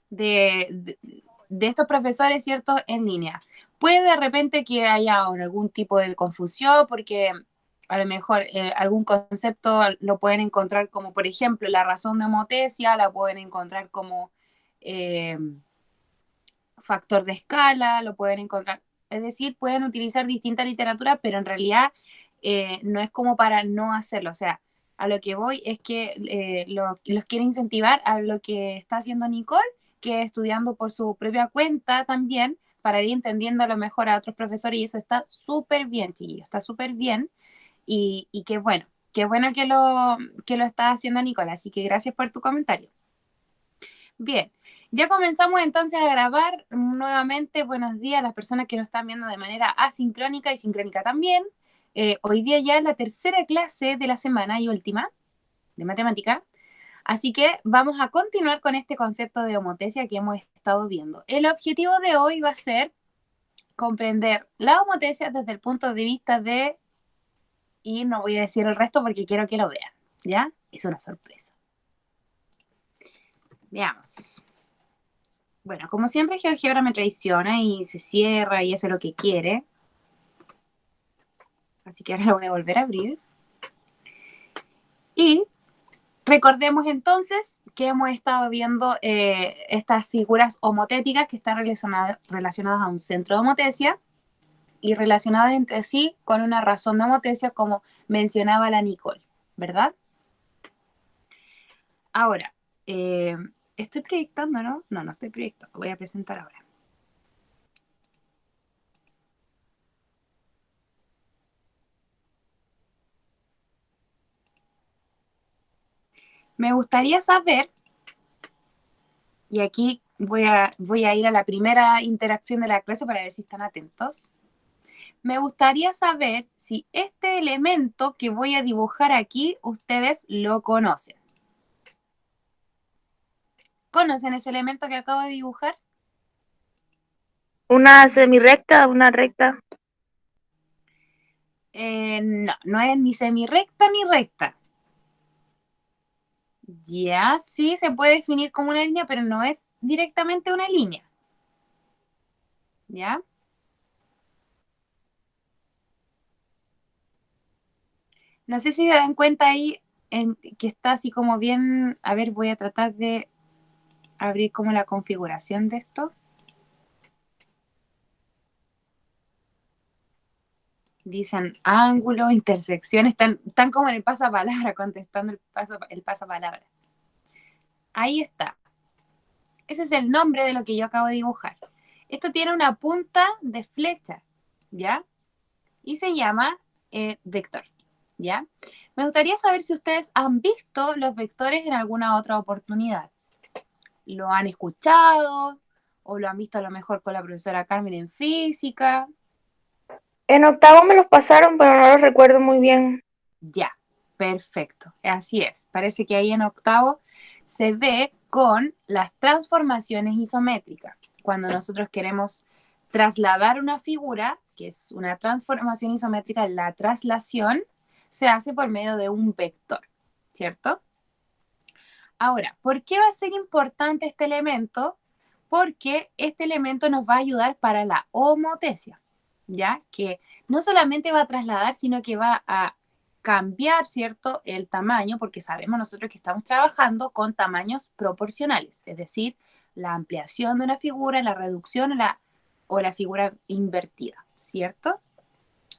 de, de estos profesores, ¿cierto?, en línea. Puede de repente que haya algún tipo de confusión porque a lo mejor algún concepto lo pueden encontrar como, por ejemplo, la razón de homotesia, la pueden encontrar como eh, factor de escala, lo pueden encontrar, es decir, pueden utilizar distinta literatura, pero en realidad no es como para no hacerlo, o sea, a lo que voy es que los quiero incentivar a lo que está haciendo Nicole, que estudiando por su propia cuenta también, para ir entendiendo a lo mejor a otros profesores, y eso está súper bien, chiquillos, está súper bien, y qué bueno que lo está haciendo Nicole, así que gracias por tu comentario. Bien, ya comenzamos entonces a grabar nuevamente. Buenos días a las personas que nos están viendo de manera asincrónica y sincrónica también. Hoy día ya es la tercera clase de la semana y última de matemática. Así que vamos a continuar con este concepto de homotesia que hemos estado viendo. El objetivo de hoy va a ser comprender la homotesia desde el punto de vista de... Y no voy a decir el resto porque quiero que lo vean, ¿ya? Es una sorpresa. Veamos. Bueno, como siempre, GeoGebra me traiciona y se cierra y hace lo que quiere. Así que ahora lo voy a volver a abrir. Y recordemos entonces que hemos estado viendo estas figuras homotéticas que están relacionadas a un centro de homotesia y relacionadas entre sí con una razón de homotesia, como mencionaba la Nicole, ¿verdad? Ahora, estoy proyectando, ¿no? No, no estoy proyectando. Voy a presentar ahora. Me gustaría saber, y aquí voy a ir a la primera interacción de la clase para ver si están atentos. Me gustaría saber si este elemento que voy a dibujar aquí ustedes lo conocen. ¿Conocen ese elemento que acabo de dibujar? Una semirrecta, una recta. No, no es ni semirrecta ni recta. Ya, sí, se puede definir como una línea, pero no es directamente una línea. ¿Ya? No sé si se dan cuenta ahí que está así como bien... A ver, voy a tratar de abrir como la configuración de esto. Dicen ángulo, intersección, están como en el pasapalabra, contestando el pasapalabra. Ahí está. Ese es el nombre de lo que yo acabo de dibujar. Esto tiene una punta de flecha, ¿ya? Y se llama vector, ¿ya? Me gustaría saber si ustedes han visto los vectores en alguna otra oportunidad. ¿Lo han escuchado? ¿O lo han visto a lo mejor con la profesora Carmen en física? En octavo me los pasaron, pero no los recuerdo muy bien. Ya, perfecto. Así es. Parece que ahí en octavo se ve con las transformaciones isométricas. Cuando nosotros queremos trasladar una figura, que es una transformación isométrica, la traslación se hace por medio de un vector, ¿cierto? Ahora, ¿por qué va a ser importante este elemento? Porque este elemento nos va a ayudar para la homotesia, ¿ya? Que no solamente va a trasladar, sino que va a cambiar, ¿cierto?, el tamaño, porque sabemos nosotros que estamos trabajando con tamaños proporcionales, es decir, la ampliación de una figura, la reducción o la figura invertida, ¿cierto?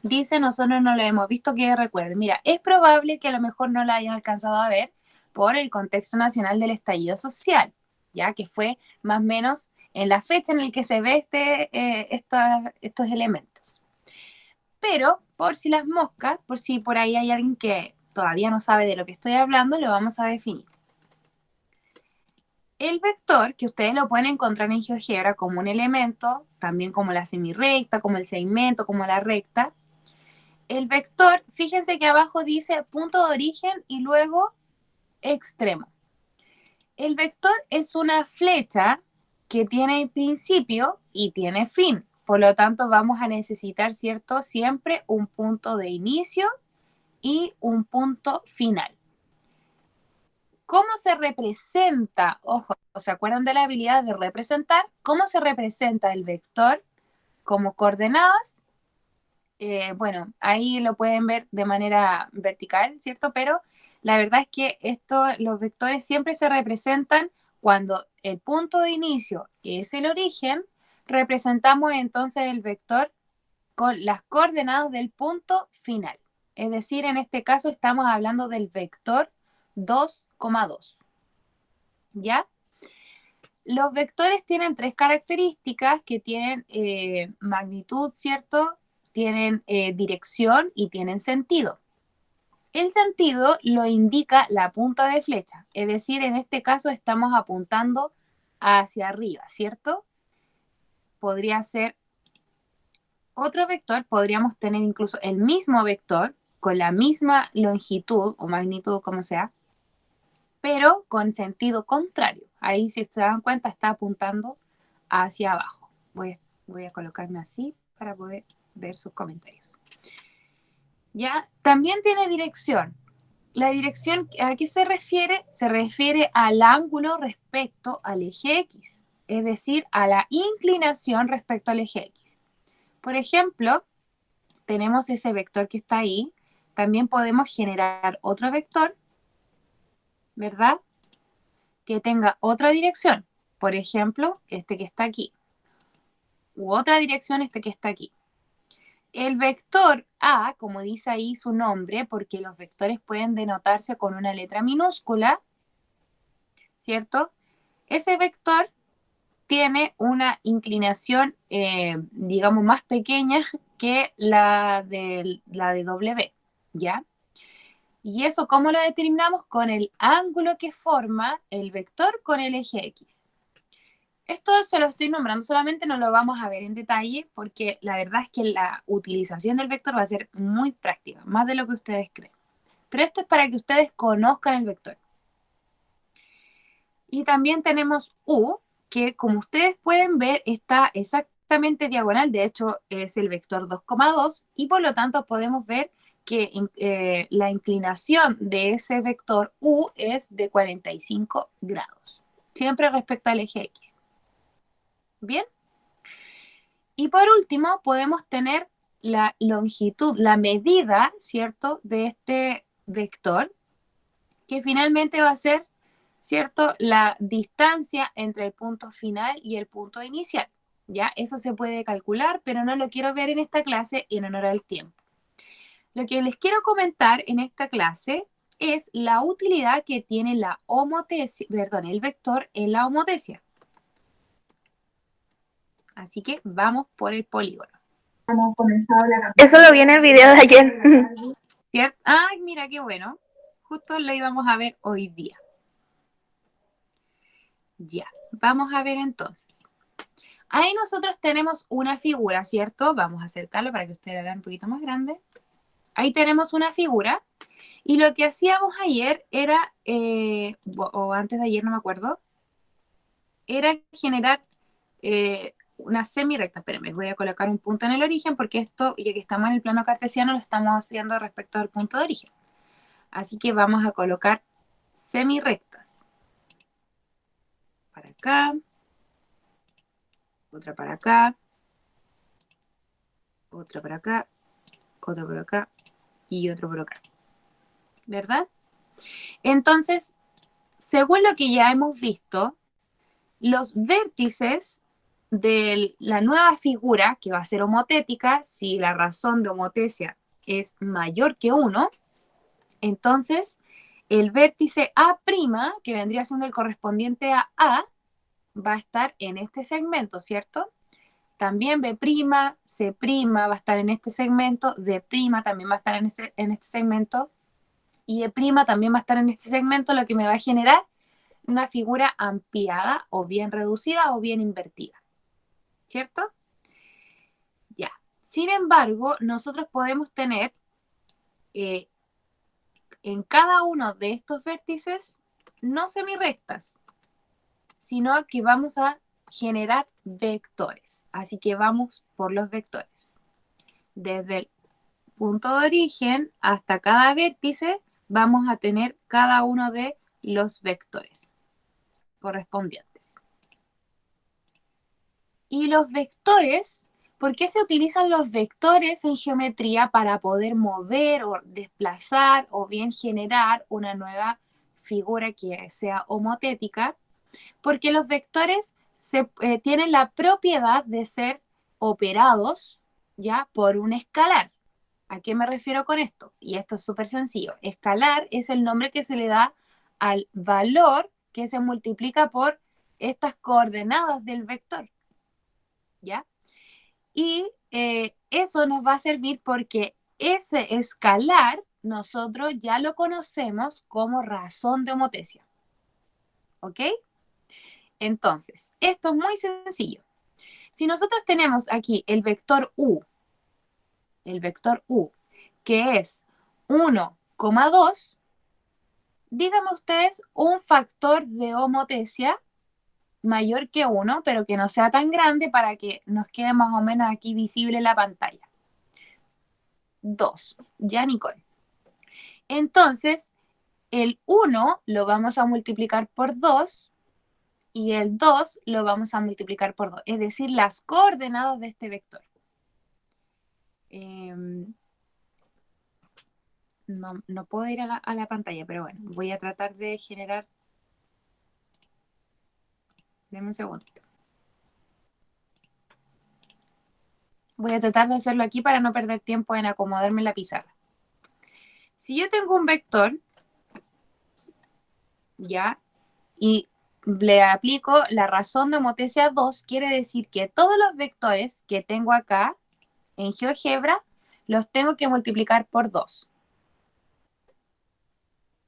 Dice, nosotros no lo hemos visto, que recuerden. Mira, es probable que a lo mejor no la hayan alcanzado a ver por el contexto nacional del estallido social, ya que fue más o menos en la fecha en la que se ve estos elementos. Pero por si las moscas, por si por ahí hay alguien que todavía no sabe de lo que estoy hablando, lo vamos a definir. El vector, que ustedes lo pueden encontrar en GeoGebra como un elemento, también como la semirrecta, como el segmento, como la recta. El vector, fíjense que abajo dice punto de origen y luego extremo. El vector es una flecha que tiene principio y tiene fin. Por lo tanto, vamos a necesitar, ¿cierto?, siempre un punto de inicio y un punto final. ¿Cómo se representa? Ojo, ¿se acuerdan de la habilidad de representar? ¿Cómo se representa el vector como coordenadas? Bueno, ahí lo pueden ver de manera vertical, ¿cierto? Pero la verdad es que los vectores siempre se representan cuando el punto de inicio es el origen, representamos entonces el vector con las coordenadas del punto final. Es decir, en este caso estamos hablando del vector 2,2. ¿Ya? Los vectores tienen tres características que tienen magnitud, ¿cierto? Tienen dirección y tienen sentido. El sentido lo indica la punta de flecha, es decir, en este caso estamos apuntando hacia arriba, ¿cierto? Podría ser otro vector, podríamos tener incluso el mismo vector con la misma longitud o magnitud, como sea, pero con sentido contrario. Ahí, si se dan cuenta, está apuntando hacia abajo. Voy a colocarme así para poder ver sus comentarios. ¿Ya? También tiene dirección. La dirección, ¿a qué se refiere? Se refiere al ángulo respecto al eje X, es decir, a la inclinación respecto al eje X. Por ejemplo, tenemos ese vector que está ahí. También podemos generar otro vector, ¿verdad? Que tenga otra dirección. Por ejemplo, este que está aquí. U otra dirección, este que está aquí. El vector A, como dice ahí su nombre, porque los vectores pueden denotarse con una letra minúscula, ¿cierto? Ese vector tiene una inclinación, digamos, más pequeña que la de W, ¿ya? Y eso, ¿cómo lo determinamos? Con el ángulo que forma el vector con el eje X. Esto se lo estoy nombrando solamente, no lo vamos a ver en detalle porque la verdad es que la utilización del vector va a ser muy práctica, más de lo que ustedes creen. Pero esto es para que ustedes conozcan el vector. Y también tenemos U, que como ustedes pueden ver está exactamente diagonal, de hecho es el vector 2,2 y por lo tanto podemos ver que la inclinación de ese vector U es de 45 grados, siempre respecto al eje X. ¿Bien? Y por último, podemos tener la longitud, la medida, ¿cierto?, de este vector, que finalmente va a ser, ¿cierto?, la distancia entre el punto final y el punto inicial. ¿Ya? Eso se puede calcular, pero no lo quiero ver en esta clase en honor al tiempo. Lo que les quiero comentar en esta clase es la utilidad que tiene el vector en la homotesia. Así que vamos por el polígono. Eso lo vi en el video de ayer. ¿Cierto? Ay, mira qué bueno. Justo lo íbamos a ver hoy día. Ya, vamos a ver entonces. Ahí nosotros tenemos una figura, ¿cierto? Vamos a acercarlo para que ustedes la vean un poquito más grande. Ahí tenemos una figura. Y lo que hacíamos ayer era, o antes de ayer, no me acuerdo, era generar una semirrecta. Espérenme, voy a colocar un punto en el origen porque esto, ya que estamos en el plano cartesiano, lo estamos haciendo respecto al punto de origen. Así que vamos a colocar semirrectas. Para acá. Otra para acá. Otra para acá. Otra por acá. Y otro por acá. ¿Verdad? Entonces, según lo que ya hemos visto, los vértices de la nueva figura, que va a ser homotética, si la razón de homotesia es mayor que 1, entonces el vértice A', que vendría siendo el correspondiente a A, va a estar en este segmento, ¿cierto? También B', C' va a estar en este segmento, D' también va a estar en este segmento, y E' también va a estar en este segmento, lo que me va a generar una figura ampliada o bien reducida o bien invertida, ¿cierto? Ya. Sin embargo, nosotros podemos tener en cada uno de estos vértices no semirrectas, sino que vamos a generar vectores. Así que vamos por los vectores. Desde el punto de origen hasta cada vértice vamos a tener cada uno de los vectores correspondientes. Y los vectores, ¿por qué se utilizan los vectores en geometría? Para poder mover o desplazar o bien generar una nueva figura que sea homotética, porque los vectores tienen la propiedad de ser operados ya por un escalar. ¿A qué me refiero con esto? Y esto es súper sencillo. Escalar es el nombre que se le da al valor que se multiplica por estas coordenadas del vector. ¿Ya? Y eso nos va a servir porque ese escalar nosotros ya lo conocemos como razón de homotecia. ¿Ok? Entonces, esto es muy sencillo. Si nosotros tenemos aquí el vector u, que es 1,2, díganme ustedes un factor de homotecia mayor que 1, pero que no sea tan grande para que nos quede más o menos aquí visible la pantalla. 2, ya Nicole. Entonces, el 1 lo vamos a multiplicar por 2 y el 2 lo vamos a multiplicar por 2, es decir, las coordenadas de este vector. No puedo ir a la pantalla, pero bueno, voy a tratar de generar. Deme un segundo. Voy a tratar de hacerlo aquí para no perder tiempo en acomodarme en la pizarra. Si yo tengo un vector, ¿ya? Y le aplico la razón de homotecia 2, quiere decir que todos los vectores que tengo acá en GeoGebra los tengo que multiplicar por 2.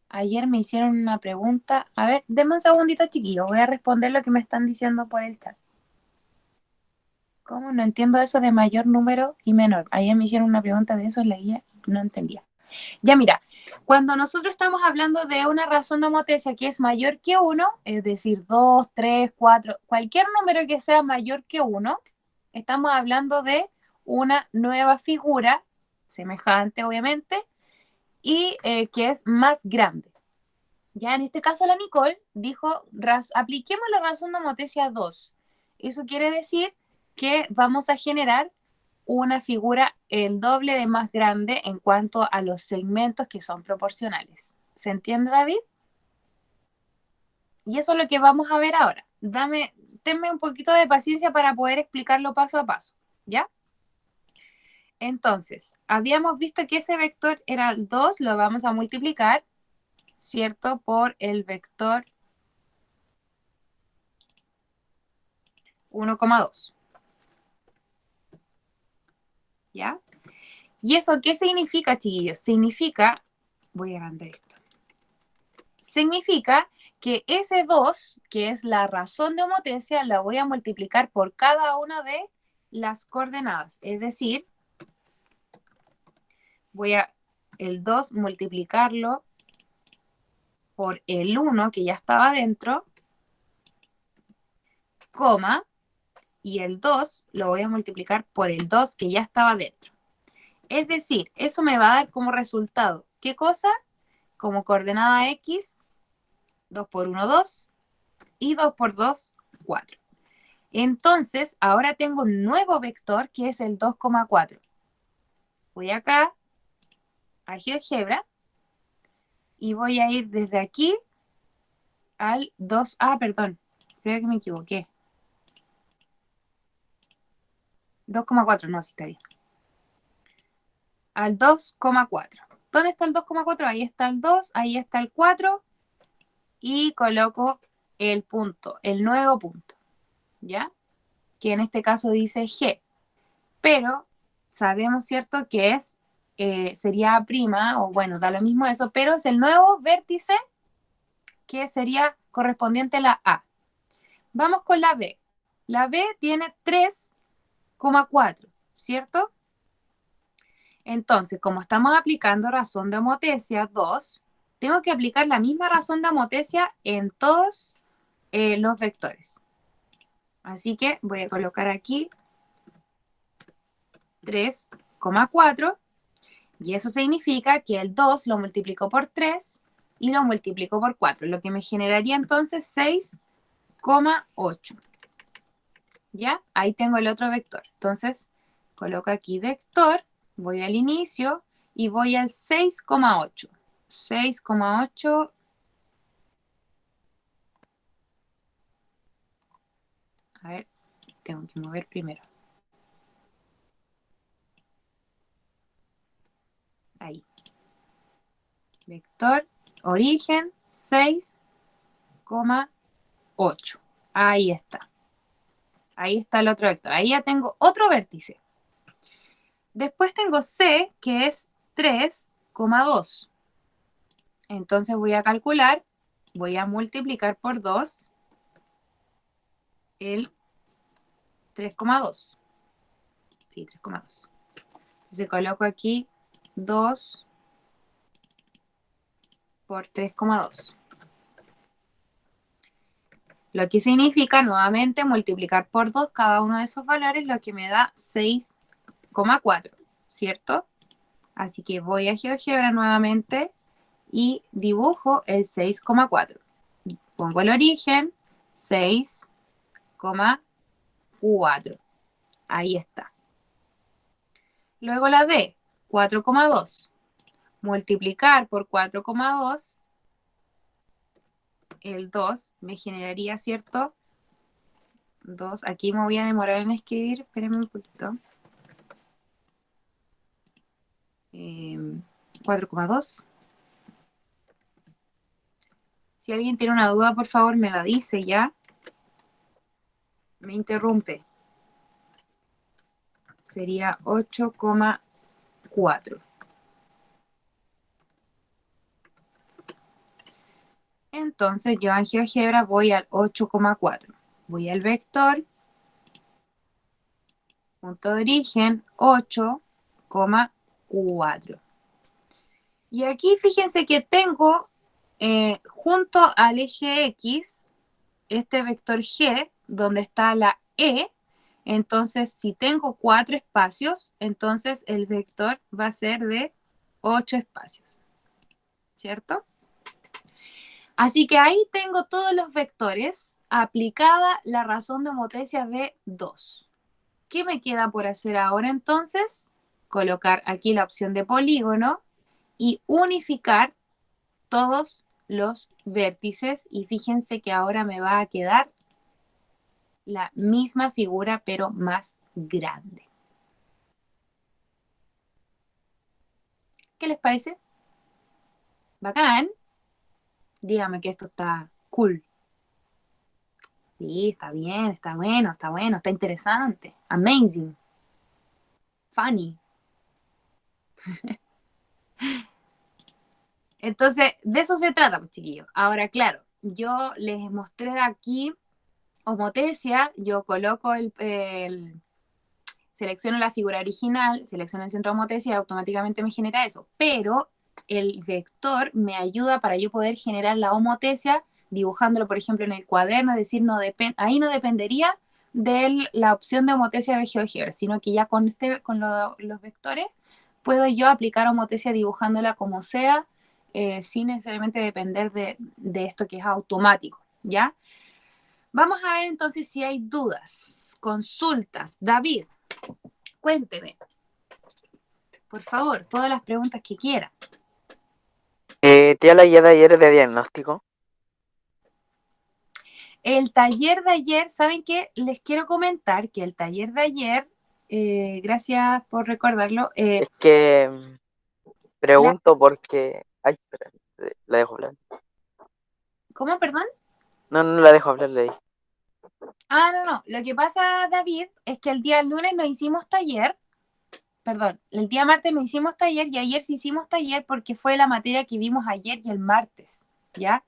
Ayer me hicieron una pregunta. A ver, denme un segundito, chiquillos. Voy a responder lo que me están diciendo por el chat. ¿Cómo? No entiendo eso de mayor número y menor. Ayer me hicieron una pregunta de eso en la guía y no entendía. Ya mira, cuando nosotros estamos hablando de una razón de homotecia que es mayor que 1, es decir, 2, 3, 4, cualquier número que sea mayor que 1, estamos hablando de una nueva figura, semejante obviamente, y que es más grande. Ya en este caso la Nicole dijo, apliquemos la razón de homotecia 2. Eso quiere decir que vamos a generar una figura el doble de más grande en cuanto a los segmentos que son proporcionales. ¿Se entiende, David? Y eso es lo que vamos a ver ahora. Tenme un poquito de paciencia para poder explicarlo paso a paso, ¿ya? Entonces, habíamos visto que ese vector era el 2, lo vamos a multiplicar, ¿cierto? Por el vector 1,2. ¿Ya? ¿Y eso qué significa, chiquillos? Significa, voy a agrandar esto, significa que ese 2, que es la razón de homotecia, la voy a multiplicar por cada una de las coordenadas. Es decir, voy a el 2 multiplicarlo por el 1, que ya estaba dentro, coma, y el 2 lo voy a multiplicar por el 2, que ya estaba dentro. Es decir, eso me va a dar como resultado, ¿qué cosa? Como coordenada X, 2 por 1, 2, y 2 por 2, 4. Entonces, ahora tengo un nuevo vector que es el 2,4. Voy acá a GeoGebra y voy a ir desde aquí al 2. Ah, perdón, creo que me equivoqué. 2,4, no, sí está bien. Al 2,4. ¿Dónde está el 2,4? Ahí está el 2, ahí está el 4 y coloco el punto, el nuevo punto, ¿ya? Que en este caso dice G, pero sabemos, ¿cierto?, que es, sería A', o bueno, da lo mismo eso, pero es el nuevo vértice que sería correspondiente a la A. Vamos con la B. La B tiene 3,4, ¿cierto? Entonces, como estamos aplicando razón de homotecia 2, tengo que aplicar la misma razón de homotecia en todos los vectores. Así que voy a colocar aquí 3,4 y eso significa que el 2 lo multiplico por 3 y lo multiplico por 4, lo que me generaría entonces 6,8. ¿Ya? Ahí tengo el otro vector. Entonces, coloco aquí vector, voy al inicio y voy al 6,8. 6,8. A ver, tengo que mover primero. Ahí. Vector, origen, 6,8. Ahí está. Ahí está el otro vector. Ahí ya tengo otro vértice. Después tengo C, que es 3,2. Entonces voy a calcular, voy a multiplicar por 2 el 3,2. Sí, 3,2. Entonces coloco aquí 2 por 3,2. Lo que significa nuevamente multiplicar por 2 cada uno de esos valores, lo que me da 6,4, ¿cierto? Así que voy a GeoGebra nuevamente y dibujo el 6,4. Pongo el origen, 6,4. Ahí está. Luego la D, 4,2. Multiplicar por 4,2, el 2 me generaría, ¿cierto? 2. Aquí me voy a demorar en escribir, espérenme un poquito. 4,2. Si alguien tiene una duda, por favor, me la dice ya. Me interrumpe. Sería 8,4. Entonces yo en GeoGebra voy al 8,4. Voy al vector, punto de origen, 8,4. Y aquí fíjense que tengo junto al eje X este vector G, donde está la E. Entonces, si tengo 4 espacios, entonces el vector va a ser de 8 espacios, ¿cierto? Así que ahí tengo todos los vectores, aplicada la razón de homotecia de 2. ¿Qué me queda por hacer ahora entonces? Colocar aquí la opción de polígono y unificar todos los vértices, y fíjense que ahora me va a quedar la misma figura pero más grande. ¿Qué les parece? ¿Bacán? Dígame que esto está cool. Sí, está bien, está bueno, está interesante. Amazing. Funny. Entonces, de eso se trata, pues, chiquillos. Ahora, claro, yo les mostré aquí homotecia, yo coloco selecciono la figura original, selecciono el centro de homotecia y automáticamente me genera eso. Pero el vector me ayuda para yo poder generar la homotecia dibujándolo, por ejemplo, en el cuaderno, es decir, ahí no dependería de la opción de homotecia de GeoGebra, sino que ya con los vectores puedo yo aplicar homotecia dibujándola como sea, sin necesariamente depender de esto que es automático, ¿ya? Vamos a ver entonces si hay dudas, consultas. David, cuénteme, por favor, todas las preguntas que quiera. Tía, la guía de ayer es de diagnóstico. El taller de ayer, ¿saben qué? Les quiero comentar que el taller de ayer, gracias por recordarlo. Es que pregunto porque... Ay, espera, la dejo hablar. ¿Cómo, perdón? No, no la dejo hablar, le dije. No. Lo que pasa, David, es que el día lunes no hicimos taller. Perdón, el día martes no hicimos taller y ayer sí hicimos taller porque fue la materia que vimos ayer y el martes, ¿ya?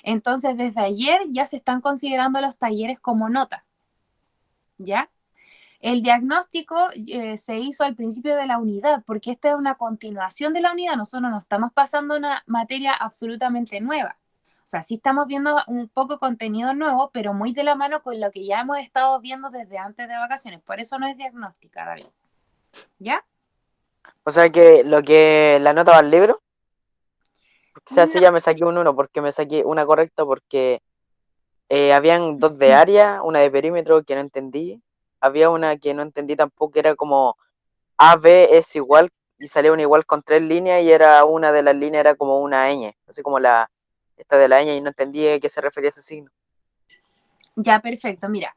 Entonces, desde ayer ya se están considerando los talleres como nota, ¿ya? El diagnóstico se hizo al principio de la unidad, porque esta es una continuación de la unidad. Nosotros no estamos pasando una materia absolutamente nueva. O sea, sí estamos viendo un poco contenido nuevo, pero muy de la mano con lo que ya hemos estado viendo desde antes de vacaciones. Por eso no es diagnóstica, David. ¿Ya? O sea que lo que la nota va al libro. O sea, sí, No, ya me saqué un 1 porque me saqué una correcta porque habían dos de área, una de perímetro que no entendí. Había una que no entendí tampoco, que era como AB es igual y salía una igual con 3 líneas y era una de las líneas era como una ñ, así como esta de la ñ y no entendí a qué se refería ese signo. ya, perfecto, mira.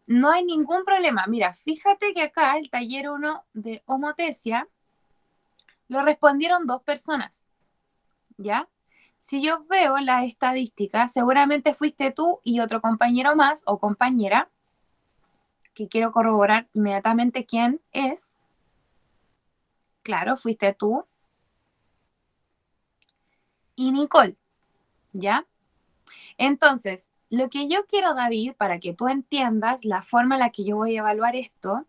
No hay ningún problema. Mira, fíjate que acá el taller 1 de homotesia lo respondieron 2 personas, ¿ya? Si yo veo las estadísticas, seguramente fuiste tú y otro compañero más o compañera, que quiero corroborar inmediatamente quién es. Claro, fuiste tú y Nicole, ¿ya? Entonces, lo que yo quiero, David, para que tú entiendas la forma en la que yo voy a evaluar esto,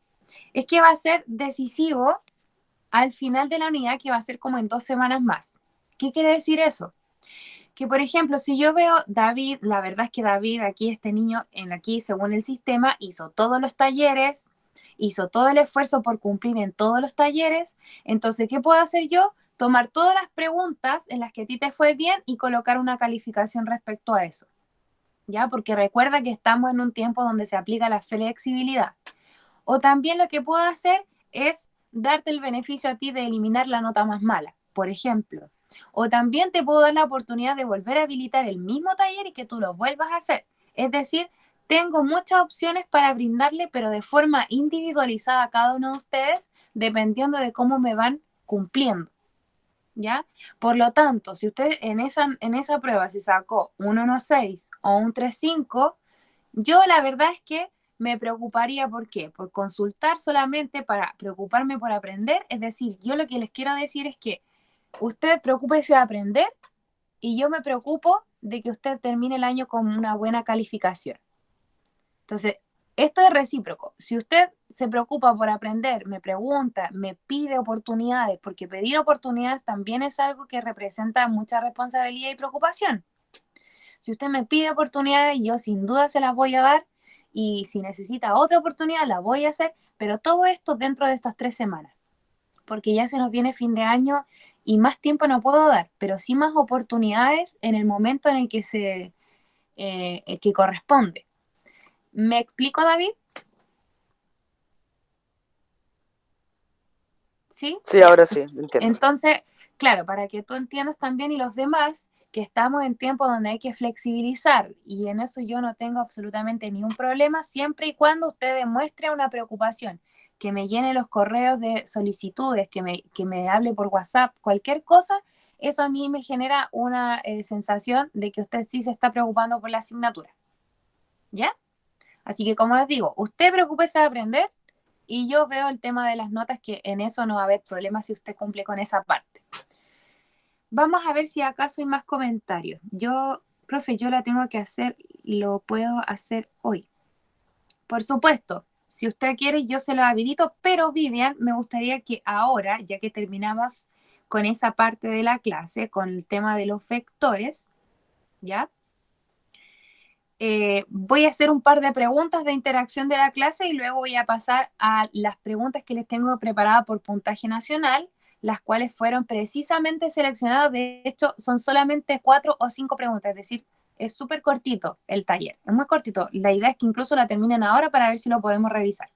es que va a ser decisivo al final de la unidad, que va a ser como en 2 semanas más. ¿Qué quiere decir eso? Que, por ejemplo, si yo veo David, la verdad es que David, aquí este niño, aquí, según el sistema, hizo todos los talleres, hizo todo el esfuerzo por cumplir en todos los talleres. Entonces, ¿qué puedo hacer yo? Tomar todas las preguntas en las que a ti te fue bien y colocar una calificación respecto a eso. ¿Ya? Porque recuerda que estamos en un tiempo donde se aplica la flexibilidad. O también lo que puedo hacer es darte el beneficio a ti de eliminar la nota más mala, por ejemplo. O también te puedo dar la oportunidad de volver a habilitar el mismo taller y que tú lo vuelvas a hacer. Es decir, tengo muchas opciones para brindarle, pero de forma individualizada a cada uno de ustedes, dependiendo de cómo me van cumpliendo. ¿Ya? Por lo tanto, si usted en esa prueba se sacó un 1,6 o un 3,5, yo la verdad es que me preocuparía. ¿Por qué? Por consultar solamente para preocuparme por aprender. Es decir, yo lo que les quiero decir es que usted preocúpese de aprender y yo me preocupo de que usted termine el año con una buena calificación. Entonces, esto es recíproco. Si usted se preocupa por aprender, me pregunta, me pide oportunidades, porque pedir oportunidades también es algo que representa mucha responsabilidad y preocupación. Si usted me pide oportunidades, yo sin duda se las voy a dar, y si necesita otra oportunidad, la voy a hacer, pero todo esto dentro de estas 3 semanas, porque ya se nos viene fin de año y más tiempo no puedo dar, pero sí más oportunidades en el momento en el que corresponde. ¿Me explico, David? ¿Sí? Sí, Ya. ahora sí, entiendo. Entonces, claro, para que tú entiendas también y los demás que estamos en tiempo donde hay que flexibilizar, y en eso yo no tengo absolutamente ningún problema, siempre y cuando usted demuestre una preocupación, que me llene los correos de solicitudes, que me hable por WhatsApp, cualquier cosa. Eso a mí me genera una sensación de que usted sí se está preocupando por la asignatura, ¿ya? Así que, como les digo, usted preocúpese de aprender y yo veo el tema de las notas, que en eso no va a haber problema si usted cumple con esa parte. Vamos a ver si acaso hay más comentarios. Profe, yo la tengo que hacer, lo puedo hacer hoy. Por supuesto, si usted quiere, yo se lo habilito, pero Vivian, me gustaría que ahora, ya que terminamos con esa parte de la clase, con el tema de los vectores, ¿ya? Voy a hacer un par de preguntas de interacción de la clase y luego voy a pasar a las preguntas que les tengo preparadas por puntaje nacional, las cuales fueron precisamente seleccionadas. De hecho, son solamente 4 o 5 preguntas, es decir, es súper cortito el taller, es muy cortito. La idea es que incluso la terminen ahora para ver si lo podemos revisar.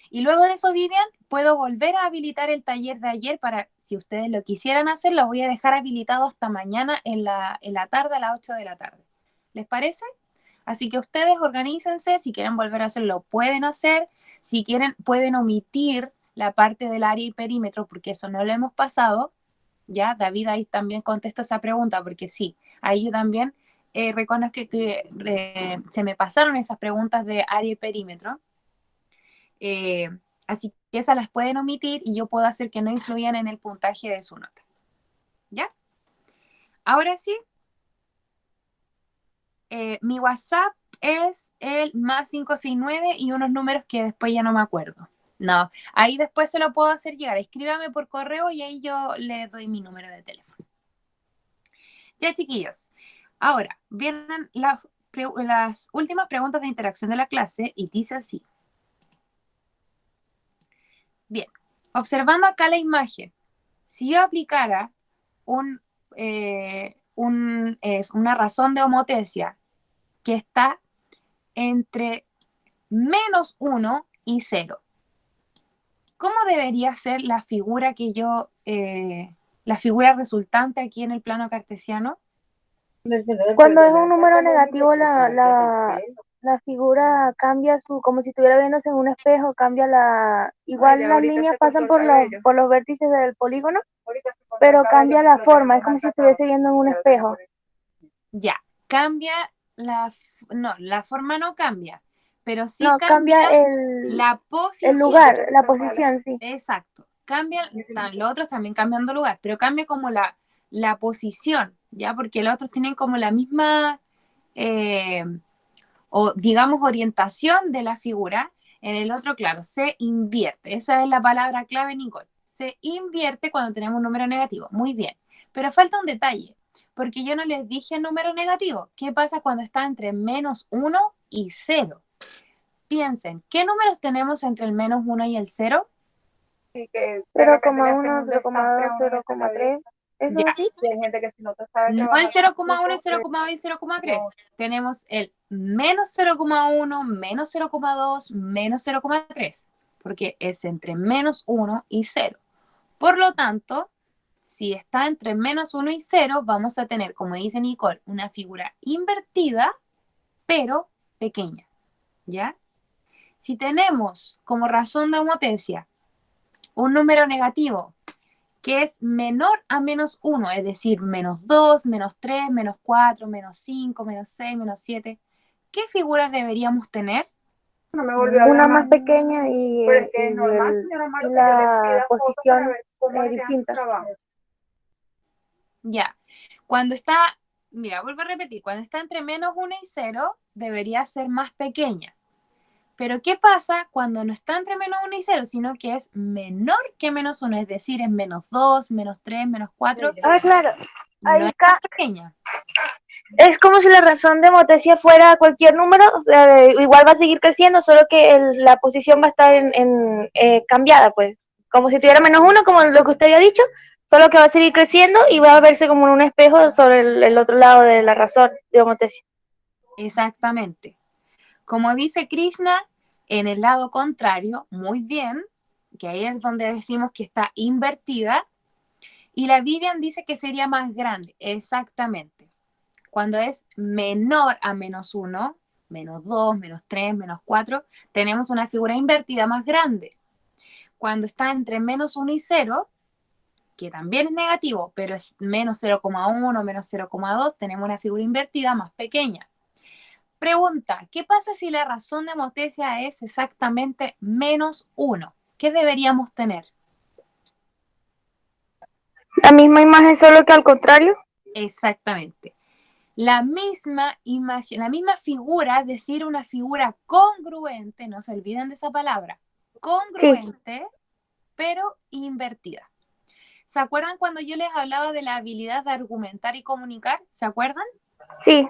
Y luego de eso, Vivian, puedo volver a habilitar el taller de ayer para, si ustedes lo quisieran hacer, lo voy a dejar habilitado hasta mañana en la tarde, a las 8 de la tarde. ¿Les parece? Así que ustedes organícense, si quieren volver a hacerlo, pueden hacer. Si quieren, pueden omitir la parte del área y perímetro, porque eso no lo hemos pasado. Ya, David ahí también contestó esa pregunta, porque sí, ahí yo también reconozco que se me pasaron esas preguntas de área y perímetro. Eh, Así que esas las pueden omitir y yo puedo hacer que no influyan en el puntaje de su nota. ¿Ya? Ahora sí, mi WhatsApp es el +569 y unos números que después ya no me acuerdo. No, ahí después se lo puedo hacer llegar. Escríbame por correo y ahí yo le doy mi número de teléfono. Ya, chiquillos. Ahora, vienen las últimas preguntas de interacción de la clase y dice así. Bien, observando acá la imagen, si yo aplicara un una razón de homotecia que está entre -1 y 0. ¿Cómo debería ser la figura la figura resultante aquí en el plano cartesiano? Cuando es un número negativo, la figura cambia como si estuviera viéndose en un espejo, cambia igual las líneas pasan por los vértices del polígono, pero cambia la forma, es como si estuviese viendo en un espejo. Ya, cambia no, la forma no cambia, pero sí No, cambia la posición. el lugar, la posición, sí. Exacto. Los otros también cambian de lugar, pero cambia como la posición, ¿ya? Porque los otros tienen como la misma, o digamos, orientación de la figura. En el otro, claro, se invierte. Esa es la palabra clave, Nicole. Se invierte cuando tenemos un número negativo. Muy bien. Pero falta un detalle, porque yo no les dije el número negativo. ¿Qué pasa cuando está entre -1 y 0? Piensen, ¿qué números tenemos entre el -1 y el 0? 0,1, 0,2, 0,3. ¿Eso Ya. sí? Y hay gente que si no te sabe No el 0,1, el 0,2 y 0,3. Tenemos el -0,1, -0,2, -0,3, porque es entre -1 y 0. Por lo tanto, si está entre -1 y 0, vamos a tener, como dice Nicole, una figura invertida, pero pequeña, ¿ya? Si tenemos como razón de homotecia un número negativo que es menor a -1, es decir, -2, -3, -4, -5, -6, -7, ¿qué figuras deberíamos tener? No me volvió a Una llamar. más pequeña y la posición distinta. Ya, cuando está, mira, vuelvo a repetir, cuando está entre -1 y 0, debería ser más pequeña. Pero ¿qué pasa cuando no está entre -1 y 0, sino que es menor que -1, es decir, es -2, -3, -4? Ah, claro. No Ahí es está. más pequeña. Es como si la razón de homotecia fuera cualquier número, o sea, igual va a seguir creciendo, solo que la posición va a estar cambiada, pues. Como si tuviera -1, como lo que usted había dicho, solo que va a seguir creciendo y va a verse como en un espejo sobre el otro lado de la razón de homotecia. Exactamente. Como dice Krishna, en el lado contrario, muy bien, que ahí es donde decimos que está invertida, y la Vivian dice que sería más grande, exactamente. Cuando es menor a -1, -2, -3, -4, tenemos una figura invertida más grande. Cuando está entre -1 y 0, que también es negativo, pero es -0,1, -0,2, tenemos una figura invertida más pequeña. Pregunta, ¿qué pasa si la razón de homotecia es exactamente -1? ¿Qué deberíamos tener? La misma imagen, solo que al contrario. Exactamente. La misma imagen, la misma figura, es decir, una figura congruente, no se olviden de esa palabra, congruente, sí, pero invertida. ¿Se acuerdan cuando yo les hablaba de la habilidad de argumentar y comunicar? ¿Se acuerdan? Sí.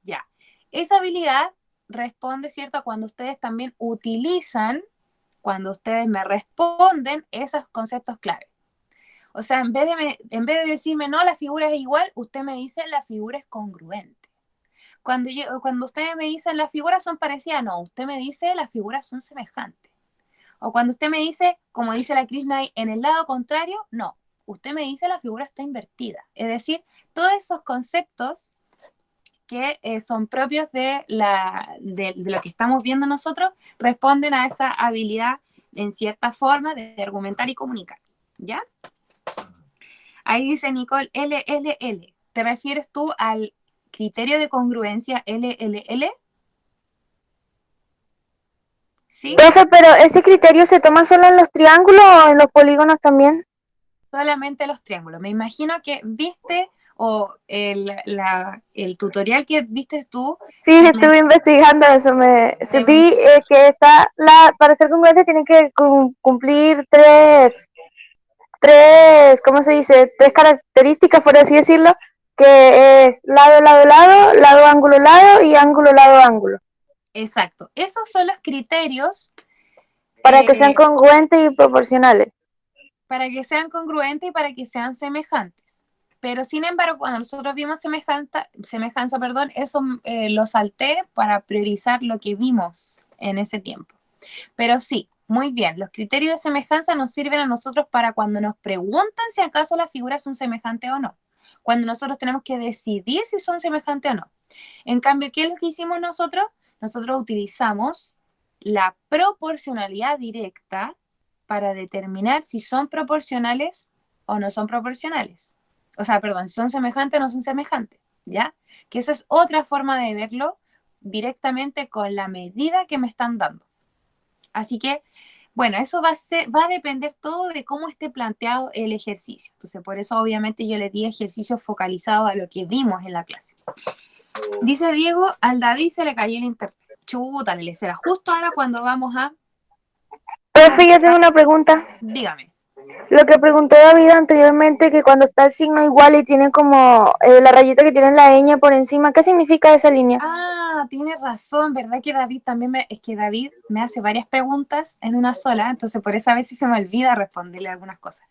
Ya. Esa habilidad responde, ¿cierto?, a cuando ustedes también utilizan, cuando ustedes me responden esos conceptos clave. O sea, en vez de decirme, no, la figura es igual, usted me dice, la figura es congruente. Cuando ustedes me dicen, las figuras son parecidas, no, usted me dice, las figuras son semejantes. O cuando usted me dice, como dice la Krishna, en el lado contrario, no, usted me dice, la figura está invertida. Es decir, todos esos conceptos que son propios de lo que estamos viendo nosotros, responden a esa habilidad en cierta forma de argumentar y comunicar, ¿ya? Ahí dice Nicole, LLL. ¿Te refieres tú al criterio de congruencia LLL? ¿Sí? Profe, pero ¿ese criterio se toma solo en los triángulos o en los polígonos también? Solamente los triángulos. Me imagino que viste o el tutorial que viste tú. Sí, estuve investigando eso. Vi que para ser congruente tienen que cumplir tres, ¿cómo se dice? Tres características, por así decirlo, que es lado, lado, lado, lado, ángulo, lado y ángulo, lado, ángulo. Exacto. Esos son los criterios. Para que sean congruentes y proporcionales. Para que sean congruentes y para que sean semejantes. Pero sin embargo, cuando nosotros vimos semejanza, perdón, eso lo salté para priorizar lo que vimos en ese tiempo. Pero sí, muy bien, los criterios de semejanza nos sirven a nosotros para cuando nos preguntan si acaso las figuras son semejantes o no. Cuando nosotros tenemos que decidir si son semejantes o no. En cambio, ¿qué es lo que hicimos nosotros? Nosotros utilizamos la proporcionalidad directa para determinar si son proporcionales o no son proporcionales. O sea, perdón, si son semejantes o no son semejantes, ¿ya? Que esa es otra forma de verlo directamente con la medida que me están dando. Así que, bueno, eso va a depender todo de cómo esté planteado el ejercicio. Entonces, por eso obviamente yo le di ejercicios focalizados a lo que vimos en la clase. Dice Diego, al David se le cayó el internet. Chuta, le será justo ahora cuando vamos a... Profe, yo tengo una pregunta. Dígame. Lo que preguntó David anteriormente, que cuando está el signo igual y tiene como la rayita que tiene la ñ por encima, ¿qué significa esa línea? Ah, tiene razón, ¿verdad que David también es que David me hace varias preguntas en una sola, entonces por eso a veces se me olvida responderle algunas cosas.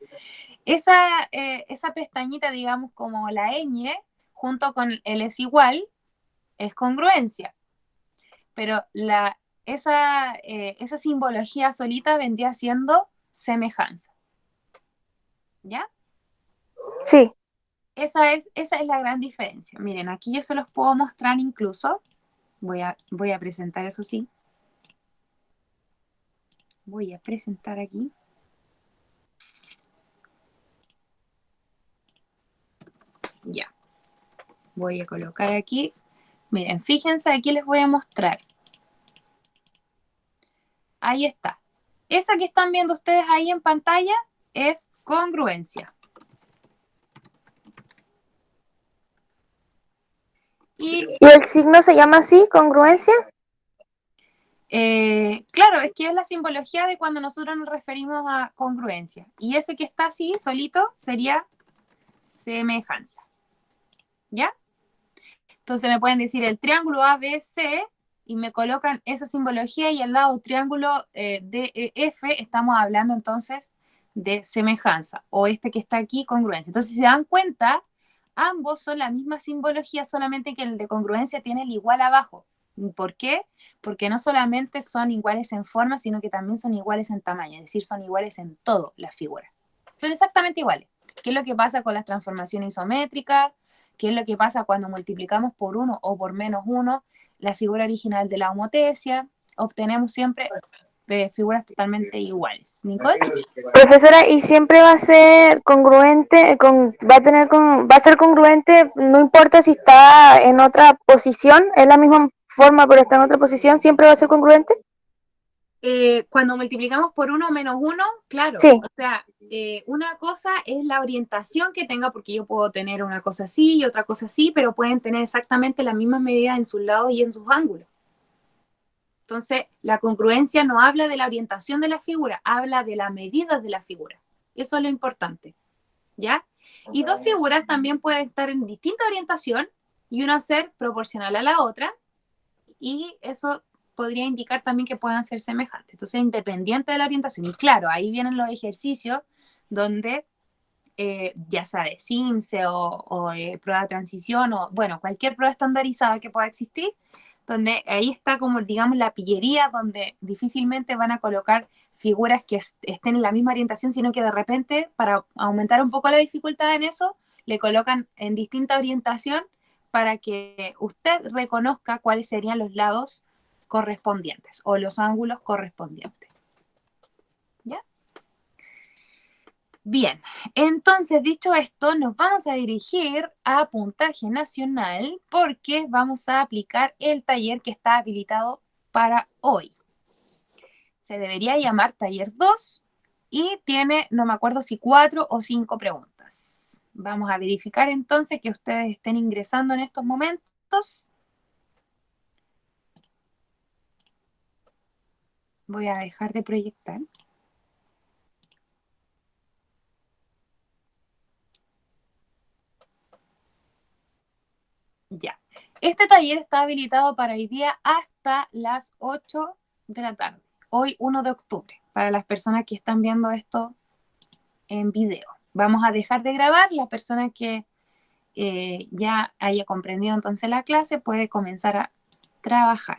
Esa pestañita, digamos, como la ñ, junto con el es igual, es congruencia. Pero esa simbología solita vendría siendo semejanza. ¿Ya? Sí. Esa es la gran diferencia. Miren, aquí yo se los puedo mostrar incluso. Voy a presentar eso sí. Voy a presentar aquí. Ya. Voy a colocar aquí. Miren, fíjense, aquí les voy a mostrar. Ahí está. Esa que están viendo ustedes ahí en pantalla es congruencia. ¿Y el signo se llama así, congruencia? Claro, es que es la simbología de cuando nosotros nos referimos a congruencia. Y ese que está así, solito, sería semejanza. ¿Ya? Entonces me pueden decir el triángulo ABC y me colocan esa simbología y al lado triángulo DEF, estamos hablando entonces de semejanza. O este que está aquí, congruencia. Entonces, si se dan cuenta, ambos son la misma simbología, solamente que el de congruencia tiene el igual abajo. ¿Por qué? Porque no solamente son iguales en forma, sino que también son iguales en tamaño, es decir, son iguales en todo las figuras. Son exactamente iguales. ¿Qué es lo que pasa con las transformaciones isométricas? ¿Qué es lo que pasa cuando multiplicamos por 1 o por menos 1 la figura original de la homotesia? Obtenemos siempre figuras totalmente iguales. ¿Nicole? Profesora, ¿y siempre va a ser congruente, va a ser congruente, no importa si está en otra posición, es la misma forma pero está en otra posición, siempre va a ser congruente? Cuando multiplicamos por 1 o menos 1, claro. Sí. O sea, una cosa es la orientación que tenga, porque yo puedo tener una cosa así y otra cosa así, pero pueden tener exactamente las mismas medidas en sus lados y en sus ángulos. Entonces, la congruencia no habla de la orientación de la figura, habla de la medida de la figura. Eso es lo importante, ¿ya? Y dos figuras también pueden estar en distinta orientación y una ser proporcional a la otra, y eso podría indicar también que puedan ser semejantes. Entonces, independiente de la orientación. Y claro, ahí vienen los ejercicios donde, ya sea de SIMSE o de prueba de transición, o bueno, cualquier prueba estandarizada que pueda existir, donde ahí está como, digamos, la pillería, donde difícilmente van a colocar figuras que estén en la misma orientación, sino que de repente, para aumentar un poco la dificultad en eso, le colocan en distinta orientación para que usted reconozca cuáles serían los lados correspondientes o los ángulos correspondientes. ¿Ya? Bien, entonces dicho esto, nos vamos a dirigir a puntaje nacional porque vamos a aplicar el taller que está habilitado para hoy. Se debería llamar taller 2 y tiene, no me acuerdo si 4 o 5 preguntas. Vamos a verificar entonces que ustedes estén ingresando en estos momentos. Voy a dejar de proyectar. Ya. Este taller está habilitado para hoy día hasta las 8 de la tarde. Hoy 1 de octubre, para las personas que están viendo esto en video. Vamos a dejar de grabar. Las personas que ya haya comprendido entonces la clase, puede comenzar a trabajar.